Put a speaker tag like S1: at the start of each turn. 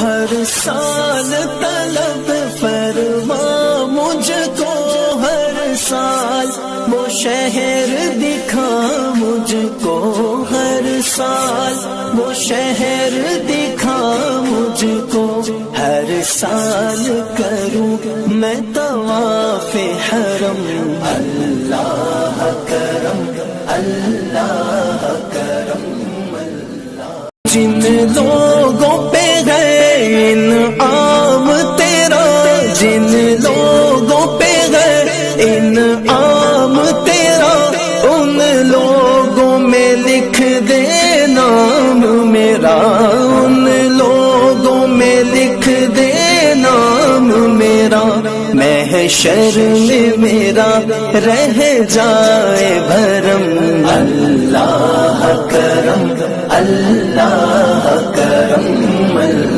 S1: ہر سال طلب فرما مجھ کو، ہر سال وہ شہر دکھا مجھ کو، ہر سال وہ شہر دکھا مجھ کو، ہر سال کروں میں طواف حرم، اللہ کرم اللہ کرم۔ جن لوگوں پہ ہے انعام تیرا، جن لوگوں پہ ہے انعام تیرا، ان لوگوں میں لکھ دے نام میرا، ان لوگوں میں لکھ دے نام میرا، محشر میں میرا رہ جائے بھرم، اللہ کرم اللہ کرم۔